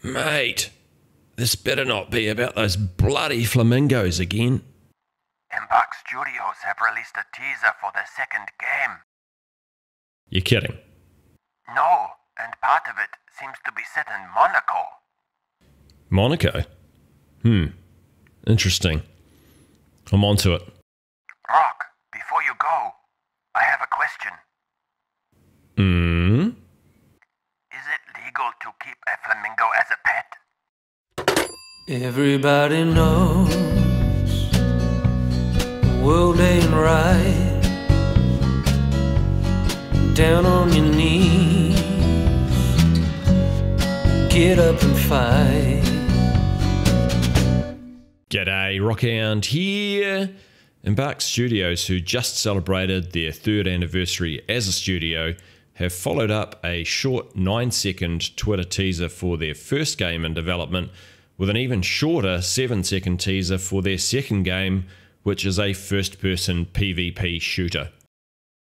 Mate, this better not be about those bloody flamingos again. Embark Studios have released a teaser for their second game. You're kidding. No, and part of it seems to be set in Monaco. Monaco? Interesting. I'm onto it. Rock, before you go, I have a question. Is it legal to keep a flamingo as a pet? Everybody knows the world ain't right. Down on your knees, get up and fight. G'day, Rockhound here. Embark Studios, who just celebrated their 3rd anniversary as a studio, have followed up a short 9-second Twitter teaser for their first game in development with an even shorter 7-second teaser for their second game, which is a first-person PvP shooter.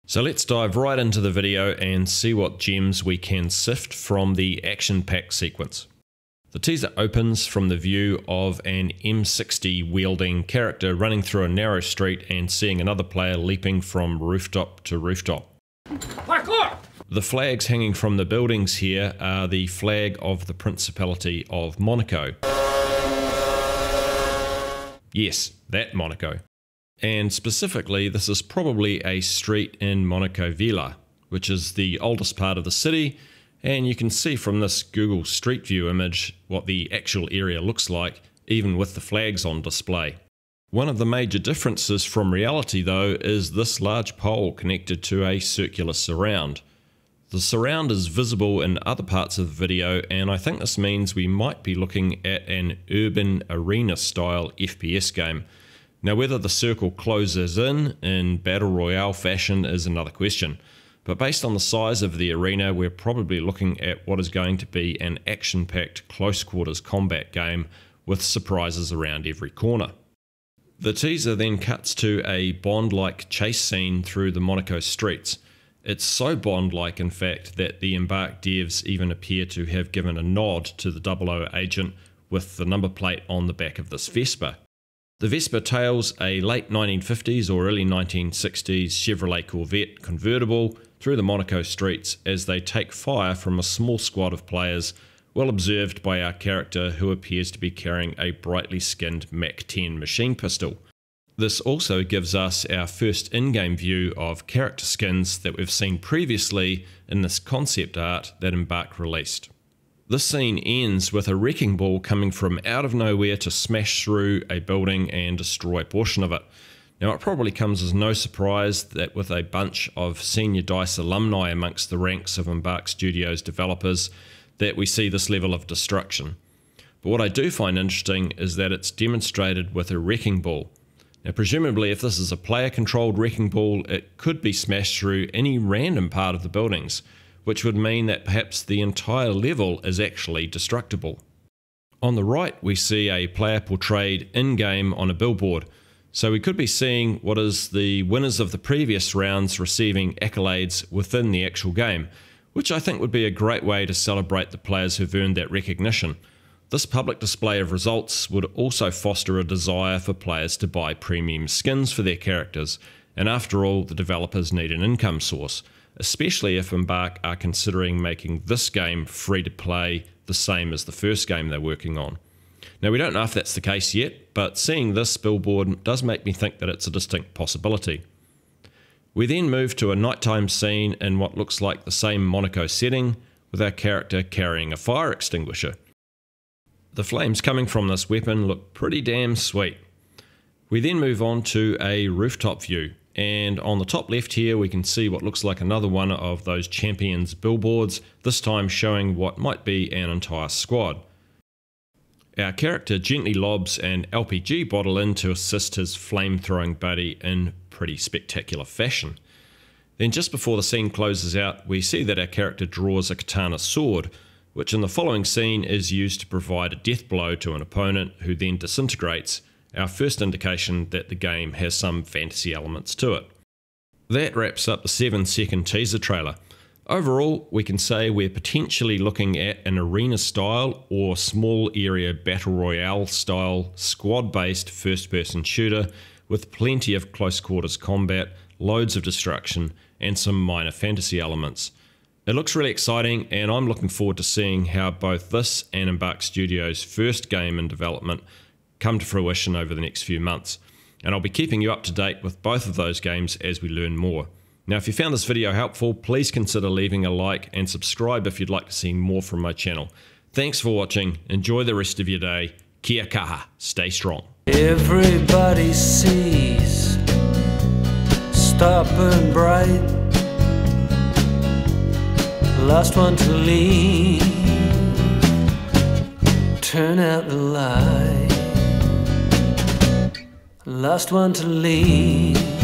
So let's dive right into the video and see what gems we can sift from the action-packed sequence. The teaser opens from the view of an M60 wielding character running through a narrow street and seeing another player leaping from rooftop to rooftop. Parkour! The flags hanging from the buildings here are the flag of the Principality of Monaco. Yes, that Monaco. And specifically, this is probably a street in Monaco Villa, which is the oldest part of the city, and you can see from this Google Street View image what the actual area looks like, even with the flags on display. One of the major differences from reality, though, is this large pole connected to a circular surround. The surround is visible in other parts of the video, and I think this means we might be looking at an urban arena style FPS game. Now, whether the circle closes in Battle Royale fashion is another question. But based on the size of the arena, we're probably looking at what is going to be an action-packed close quarters combat game with surprises around every corner. The teaser then cuts to a Bond-like chase scene through the Monaco streets. It's so Bond-like, in fact, that the Embark devs even appear to have given a nod to the 00 agent with the number plate on the back of this Vespa. The Vespa tails a late 1950s or early 1960s Chevrolet Corvette convertible through the Monaco streets as they take fire from a small squad of players, well observed by our character who appears to be carrying a brightly skinned MAC-10 machine pistol. This also gives us our first in-game view of character skins that we've seen previously in this concept art that Embark released. This scene ends with a wrecking ball coming from out of nowhere to smash through a building and destroy a portion of it. Now, it probably comes as no surprise that with a bunch of senior DICE alumni amongst the ranks of Embark Studios developers that we see this level of destruction. But what I do find interesting is that it's demonstrated with a wrecking ball. Now, presumably if this is a player-controlled wrecking ball, it could be smashed through any random part of the buildings, which would mean that perhaps the entire level is actually destructible. On the right, we see a player portrayed in-game on a billboard, so we could be seeing what is the winners of the previous rounds receiving accolades within the actual game, which I think would be a great way to celebrate the players who've earned that recognition. This public display of results would also foster a desire for players to buy premium skins for their characters, and after all, the developers need an income source, especially if Embark are considering making this game free to play the same as the first game they're working on. Now, we don't know if that's the case yet, but seeing this billboard does make me think that it's a distinct possibility. We then move to a nighttime scene in what looks like the same Monaco setting, with our character carrying a fire extinguisher. The flames coming from this weapon look pretty damn sweet. We then move on to a rooftop view, and on the top left here we can see what looks like another one of those Champions billboards, this time showing what might be an entire squad. Our character gently lobs an LPG bottle in to assist his flame-throwing buddy in pretty spectacular fashion. Then just before the scene closes out, we see that our character draws a katana sword, which in the following scene is used to provide a death blow to an opponent who then disintegrates, our first indication that the game has some fantasy elements to it. That wraps up the 7-second teaser trailer. Overall, we can say we're potentially looking at an arena style or small area battle royale style squad based first person shooter with plenty of close quarters combat, loads of destruction and some minor fantasy elements. It looks really exciting and I'm looking forward to seeing how both this and Embark Studios' first game in development come to fruition over the next few months. And I'll be keeping you up to date with both of those games as we learn more. Now, if you found this video helpful, please consider leaving a like and subscribe if you'd like to see more from my channel. Thanks for watching. Enjoy the rest of your day. Kia kaha. Stay strong. Everybody sees, stop and bright, last one to leave, turn out the light, last one to leave.